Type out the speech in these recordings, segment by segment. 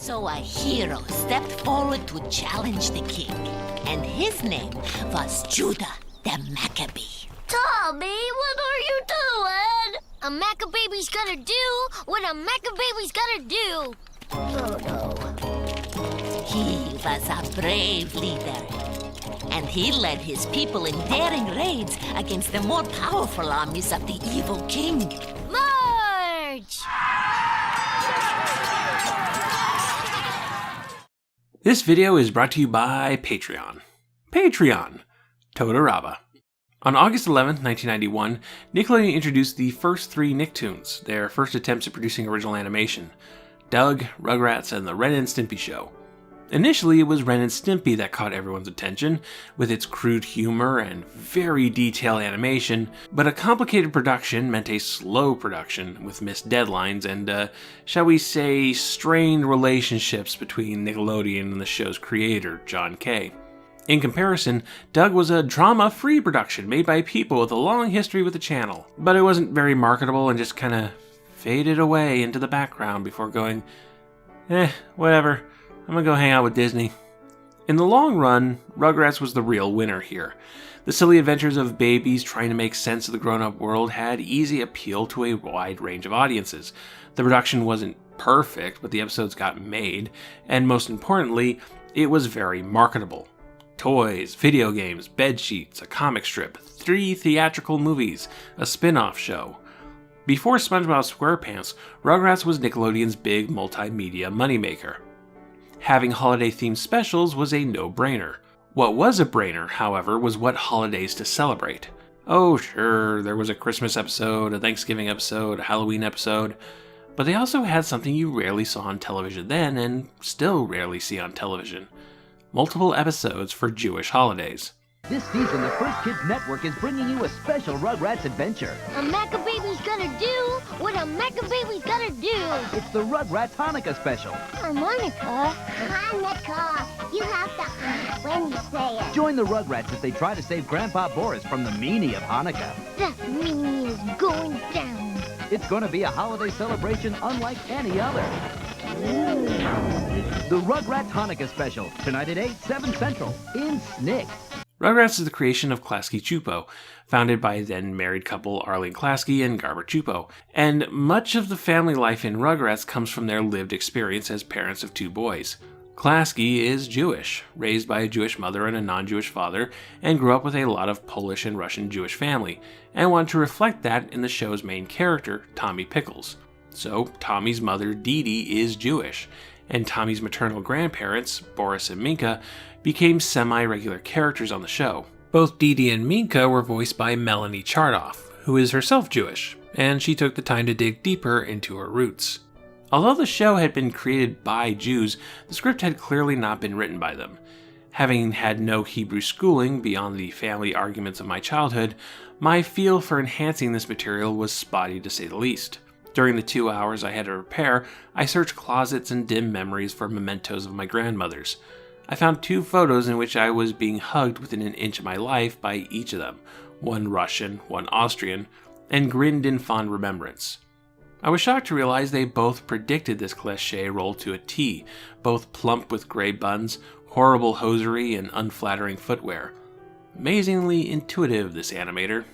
So a hero stepped forward to challenge the king, and his name was Judah the Maccabee. Tommy, what are you doing? A Maccabee's gonna do what a Maccabee's gonna do. Oh no. He was a brave leader, and he led his people in daring raids against the more powerful armies of the evil king. March! This video is brought to you by Patreon. Patreon! Totoroba. On August 11, 1991, Nickelodeon introduced the first 3 Nicktoons, their first attempts at producing original animation: Doug, Rugrats, and The Ren and Stimpy Show. Initially, it was Ren and Stimpy that caught everyone's attention, with its crude humor and very detailed animation, but a complicated production meant a slow production with missed deadlines and, shall we say, strained relationships between Nickelodeon and the show's creator, John Kay. In comparison, Doug was a drama-free production made by people with a long history with the channel, but it wasn't very marketable and just kinda faded away into the background before going, whatever. I'm gonna go hang out with Disney. In the long run, Rugrats was the real winner here. The silly adventures of babies trying to make sense of the grown-up world had easy appeal to a wide range of audiences. The production wasn't perfect, but the episodes got made, and most importantly, it was very marketable. Toys, video games, bedsheets, a comic strip, 3 theatrical movies, a spin-off show. Before SpongeBob SquarePants, Rugrats was Nickelodeon's big multimedia moneymaker. Having holiday-themed specials was a no-brainer. What was a brainer, however, was what holidays to celebrate. Oh, sure, there was a Christmas episode, a Thanksgiving episode, a Halloween episode, but they also had something you rarely saw on television then and still rarely see on television: multiple episodes for Jewish holidays. This season, the First Kids Network is bringing you a special Rugrats adventure. A Maccabee's gonna do what a Maccabee's gonna do. It's the Rugrats Hanukkah special. Harmonica? Hanukkah. You have to when you say it. Join the Rugrats as they try to save Grandpa Boris from the meanie of Hanukkah. That meanie is going down. It's going to be a holiday celebration unlike any other. The Rugrats Hanukkah special, tonight at 8, 7 Central, in SNCC. Rugrats is the creation of Klasky Csupo, founded by then-married couple Arlene Klasky and Garber Csupo, and much of the family life in Rugrats comes from their lived experience as parents of 2 boys. Klasky is Jewish, raised by a Jewish mother and a non-Jewish father, and grew up with a lot of Polish and Russian Jewish family, and wanted to reflect that in the show's main character, Tommy Pickles. So, Tommy's mother, Dee Dee, is Jewish, and Tommy's maternal grandparents, Boris and Minka, became semi-regular characters on the show. Both Dee Dee and Minka were voiced by Melanie Chartoff, who is herself Jewish, and she took the time to dig deeper into her roots. Although the show had been created by Jews, the script had clearly not been written by them. Having had no Hebrew schooling beyond the family arguments of my childhood, my feel for enhancing this material was spotty to say the least. During the 2 hours I had to prepare, I searched closets and dim memories for mementos of my grandmothers. I found 2 photos in which I was being hugged within an inch of my life by each of them, one Russian, one Austrian, and grinned in fond remembrance. I was shocked to realize they both predicted this cliché role to a T, both plump with gray buns, horrible hosiery, and unflattering footwear. Amazingly intuitive, this animator.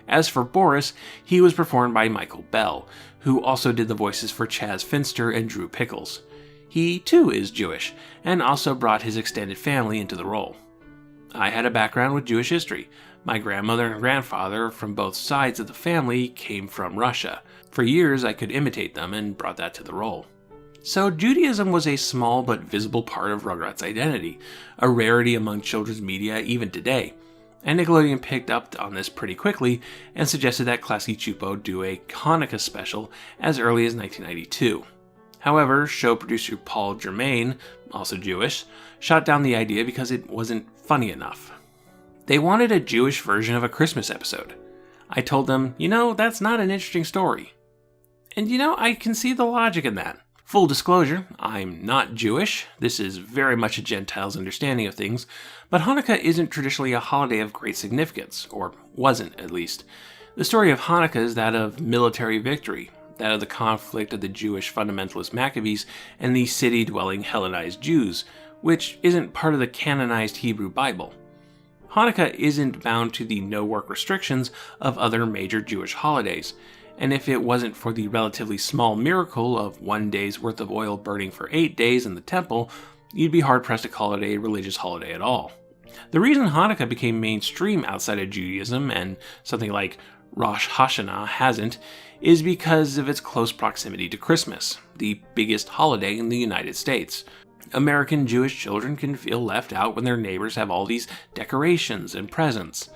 As for Boris, he was performed by Michael Bell, who also did the voices for Chaz Finster and Drew Pickles. He, too, is Jewish, and also brought his extended family into the role. I had a background with Jewish history. My grandmother and grandfather from both sides of the family came from Russia. For years, I could imitate them and brought that to the role. So Judaism was a small but visible part of Rugrats' identity, a rarity among children's media even today. And Nickelodeon picked up on this pretty quickly and suggested that Klasky Csupo do a Hanukkah special as early as 1992. However, show producer Paul Germain, also Jewish, shot down the idea because it wasn't funny enough. They wanted a Jewish version of a Christmas episode. I told them, that's not an interesting story. And I can see the logic in that. Full disclosure, I'm not Jewish. This is very much a Gentile's understanding of things, but Hanukkah isn't traditionally a holiday of great significance, or wasn't at least. The story of Hanukkah is that of military victory. that of the conflict of the Jewish fundamentalist Maccabees and the city-dwelling Hellenized Jews, which isn't part of the canonized Hebrew Bible. Hanukkah isn't bound to the no-work restrictions of other major Jewish holidays, and if it wasn't for the relatively small miracle of 1 day's worth of oil burning for 8 days in the temple, you'd be hard-pressed to call it a religious holiday at all. The reason Hanukkah became mainstream outside of Judaism and something like Rosh Hashanah hasn't is because of its close proximity to Christmas, the biggest holiday in the United States. American Jewish children can feel left out when their neighbors have all these decorations and presents.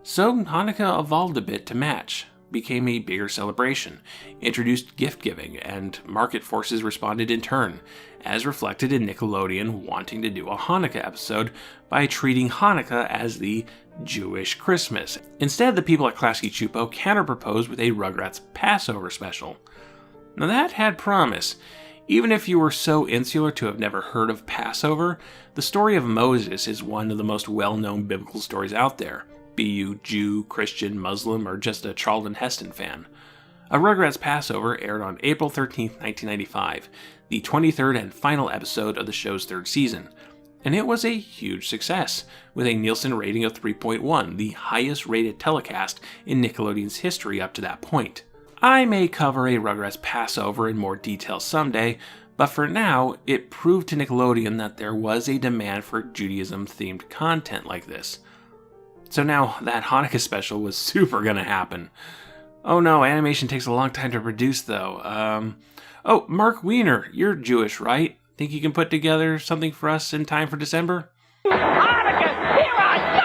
So Hanukkah evolved a bit to match, became a bigger celebration, introduced gift giving, and market forces responded in turn, as reflected in Nickelodeon wanting to do a Hanukkah episode by treating Hanukkah as the Jewish Christmas. Instead, the people at Klasky Csupo counter-proposed with a Rugrats Passover special. Now that had promise. Even if you were so insular to have never heard of Passover, the story of Moses is one of the most well-known biblical stories out there, be you Jew, Christian, Muslim, or just a Charlton Heston fan. A Rugrats Passover aired on April 13, 1995, the 23rd and final episode of the show's 3rd season, and it was a huge success, with a Nielsen rating of 3.1, the highest rated telecast in Nickelodeon's history up to that point. I may cover a Rugrats Passover in more detail someday, but for now, it proved to Nickelodeon that there was a demand for Judaism-themed content like this. So now, that Hanukkah special was super gonna happen. Oh no, animation takes a long time to produce though. Oh, Mark Wiener, you're Jewish, right? Think you can put together something for us in time for December? Hanukkah, here I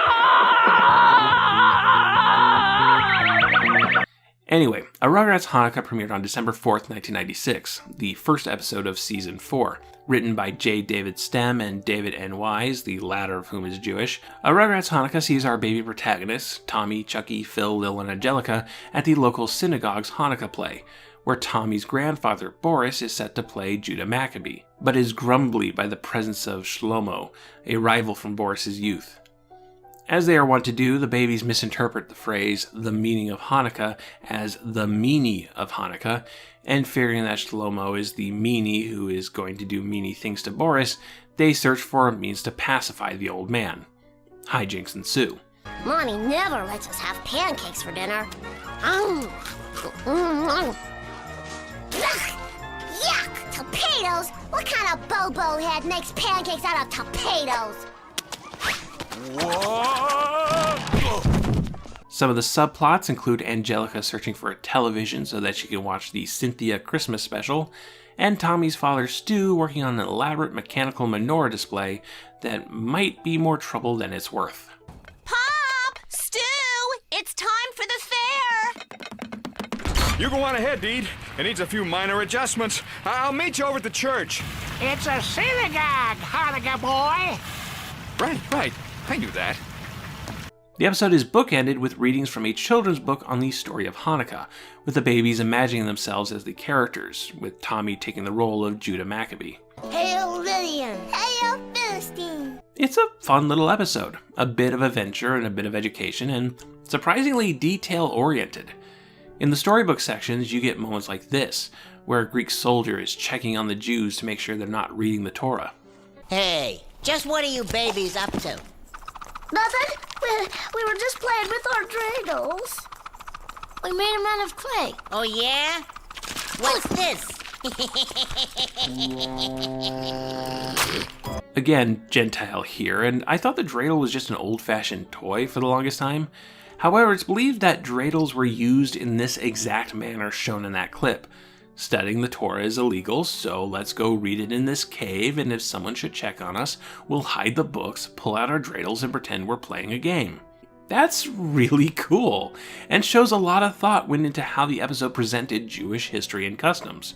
come! Anyway, A Rugrats Hanukkah premiered on December 4th, 1996, the first episode of Season 4. Written by J. David Stem and David N. Wise, the latter of whom is Jewish, A Rugrats Hanukkah sees our baby protagonists, Tommy, Chucky, Phil, Lil, and Angelica, at the local synagogue's Hanukkah play, where Tommy's grandfather, Boris, is set to play Judah Maccabee, but is grumbly by the presence of Shlomo, a rival from Boris's youth. As they are wont to do, the babies misinterpret the phrase, the meaning of Hanukkah, as the meanie of Hanukkah, and fearing that Shlomo is the meanie who is going to do meanie things to Boris, they search for a means to pacify the old man. Hijinks ensue. Mommy never lets us have pancakes for dinner. Yuck! Torpedoes? What kind of bobo head makes pancakes out of torpedoes? Some of the subplots include Angelica searching for a television so that she can watch the Cynthia Christmas special, and Tommy's father Stu working on an elaborate mechanical menorah display that might be more trouble than it's worth. Pop! Stu! It's time for the fair! You go on ahead, Deed. It needs a few minor adjustments. I'll meet you over at the church. It's a synagogue, Hanukkah boy! Right. I knew that. The episode is bookended with readings from a children's book on the story of Hanukkah, with the babies imagining themselves as the characters, with Tommy taking the role of Judah Maccabee. Hail Lydian! Hail Philistine! It's a fun little episode, a bit of adventure and a bit of education, and surprisingly detail-oriented. In the storybook sections, you get moments like this, where a Greek soldier is checking on the Jews to make sure they're not reading the Torah. Hey, just what are you babies up to? Nothing. We were just playing with our dreidels. We made them out of clay. Oh, yeah? What's this? Again, Gentile here, and I thought the dreidel was just an old-fashioned toy for the longest time. However, it's believed that dreidels were used in this exact manner shown in that clip. Studying the Torah is illegal, so let's go read it in this cave, and if someone should check on us, we'll hide the books, pull out our dreidels, and pretend we're playing a game. That's really cool, and shows a lot of thought went into how the episode presented Jewish history and customs.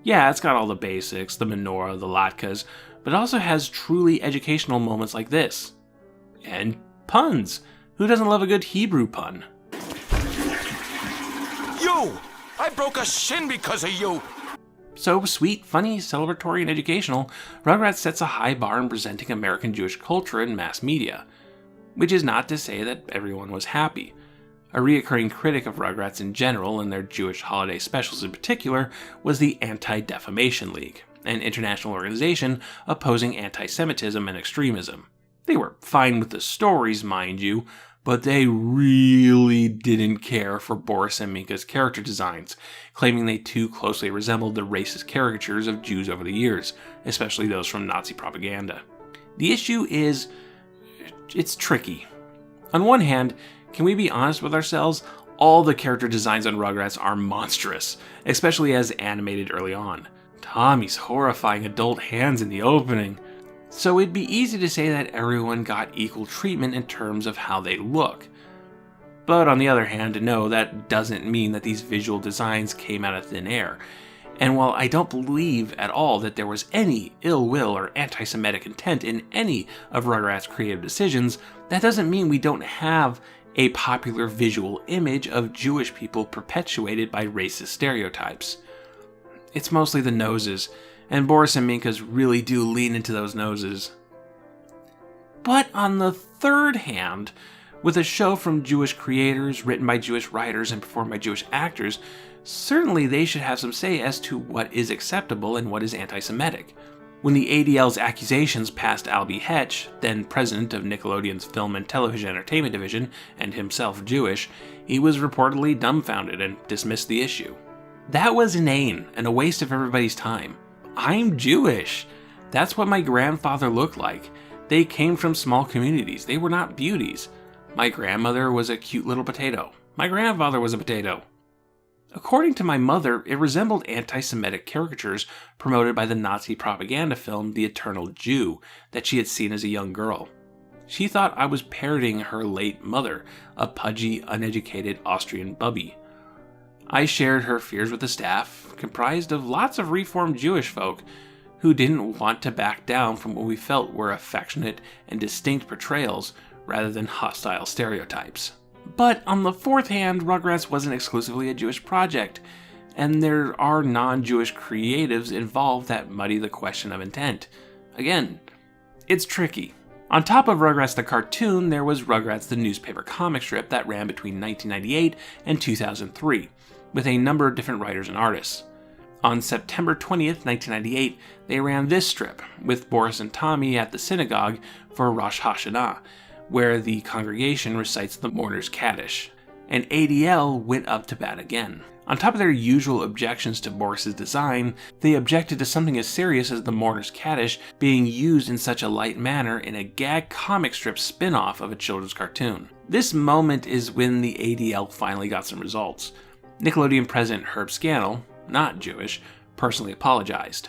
Yeah, it's got all the basics, the menorah, the latkes, but it also has truly educational moments like this. And puns! Who doesn't love a good Hebrew pun? You! I broke a shin because of you! So sweet, funny, celebratory, and educational, Rugrats sets a high bar in presenting American Jewish culture in mass media. Which is not to say that everyone was happy. A reoccurring critic of Rugrats in general, and their Jewish holiday specials in particular, was the Anti-Defamation League, an international organization opposing anti-Semitism and extremism. They were fine with the stories, mind you, but they really didn't care for Boris and Minka's character designs, claiming they too closely resembled the racist caricatures of Jews over the years, especially those from Nazi propaganda. The issue is, it's tricky. On one hand, can we be honest with ourselves? All the character designs on Rugrats are monstrous, especially as animated early on. Tommy's horrifying adult hands in the opening. So it'd be easy to say that everyone got equal treatment in terms of how they look. But on the other hand, no, that doesn't mean that these visual designs came out of thin air. And while I don't believe at all that there was any ill will or anti-Semitic intent in any of Rugrats' creative decisions, that doesn't mean we don't have a popular visual image of Jewish people perpetuated by racist stereotypes. It's mostly the noses, and Boris and Minka's really do lean into those noses. But on the third hand, with a show from Jewish creators, written by Jewish writers, and performed by Jewish actors, certainly they should have some say as to what is acceptable and what is anti-Semitic. When the ADL's accusations passed Albie Hetch, then president of Nickelodeon's Film and Television Entertainment Division, and himself Jewish, he was reportedly dumbfounded and dismissed the issue. That was inane and a waste of everybody's time. I'm Jewish. That's what my grandfather looked like. They came from small communities. They were not beauties. My grandmother was a cute little potato. My grandfather was a potato. According to my mother, it resembled anti-Semitic caricatures promoted by the Nazi propaganda film The Eternal Jew that she had seen as a young girl. She thought I was parroting her late mother, a pudgy, uneducated Austrian bubby. I shared her fears with the staff, comprised of lots of reformed Jewish folk who didn't want to back down from what we felt were affectionate and distinct portrayals rather than hostile stereotypes. But on the fourth hand, Rugrats wasn't exclusively a Jewish project, and there are non-Jewish creatives involved that muddy the question of intent. Again, it's tricky. On top of Rugrats the cartoon, there was Rugrats the newspaper comic strip that ran between 1998 and 2003, with a number of different writers and artists. On September 20th, 1998, they ran this strip, with Boris and Tommy at the synagogue for Rosh Hashanah, where the congregation recites the mourner's Kaddish, and ADL went up to bat again. On top of their usual objections to Boris's design, they objected to something as serious as the mourner's Kaddish being used in such a light manner in a gag comic strip spin-off of a children's cartoon. This moment is when the ADL finally got some results. Nickelodeon president Herb Scannell, not Jewish, personally apologized.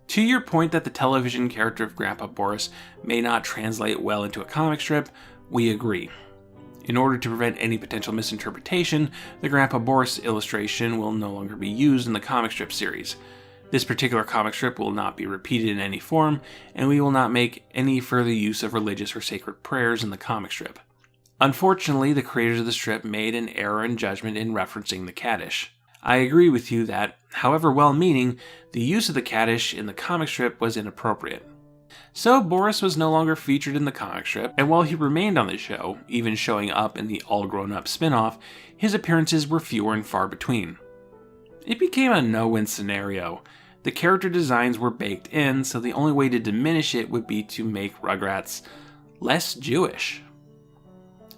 To your point that the television character of Grandpa Boris may not translate well into a comic strip, we agree. In order to prevent any potential misinterpretation, the Grandpa Boris illustration will no longer be used in the comic strip series. This particular comic strip will not be repeated in any form, and we will not make any further use of religious or sacred prayers in the comic strip. Unfortunately, the creators of the strip made an error in judgment in referencing the Kaddish. I agree with you that, however well-meaning, the use of the Kaddish in the comic strip was inappropriate. So Boris was no longer featured in the comic strip, and while he remained on the show, even showing up in the All Grown Up spin-off, his appearances were fewer and far between. It became a no-win scenario. The character designs were baked in, so the only way to diminish it would be to make Rugrats less Jewish.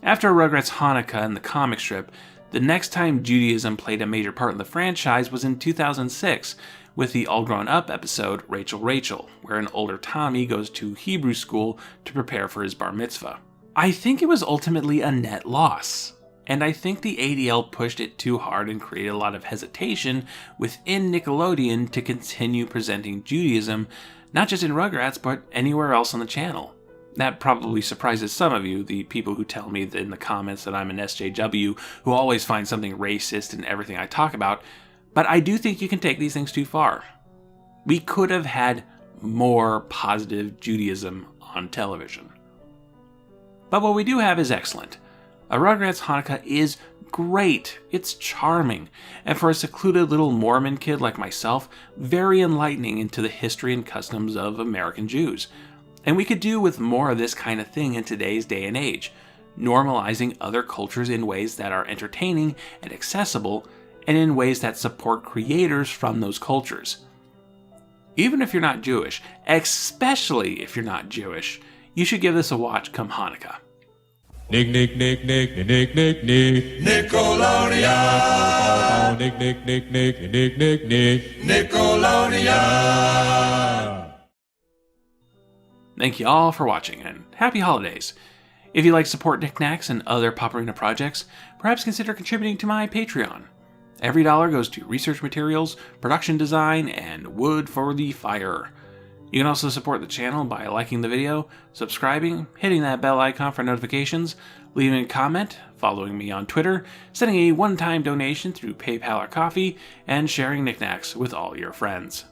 After Rugrats Hanukkah in the comic strip, the next time Judaism played a major part in the franchise was in 2006, with the All Grown Up episode Rachel Rachel, where an older Tommy goes to Hebrew school to prepare for his bar mitzvah. I think it was ultimately a net loss, and I think the ADL pushed it too hard and created a lot of hesitation within Nickelodeon to continue presenting Judaism, not just in Rugrats, but anywhere else on the channel. That probably surprises some of you, the people who tell me in the comments that I'm an SJW who always find something racist in everything I talk about, but I do think you can take these things too far. We could have had more positive Judaism on television. But what we do have is excellent. A Rugrats Hanukkah is great, it's charming, and for a secluded little Mormon kid like myself, very enlightening into the history and customs of American Jews. And we could do with more of this kind of thing in today's day and age. normalizing other cultures in ways that are entertaining and accessible, and in ways that support creators from those cultures. Even if you're not Jewish, especially if you're not Jewish, you should give this a watch come Hanukkah. Nick, Nick, Nick, Nick, Nick, Nick, Nick, Nickelodeon. Nick, Nick, Nick, Nick, Nick, Nick, Nick, Nickelodeon. Thank you all for watching, and happy holidays. If you'd like to support Knacks and other Pop Arena projects, perhaps consider contributing to my Patreon. Every dollar goes to research materials, production design, and wood for the fire. You can also support the channel by liking the video, subscribing, hitting that bell icon for notifications, leaving a comment, following me on Twitter, sending a one-time donation through PayPal or Coffee, and sharing Knickknacks with all your friends.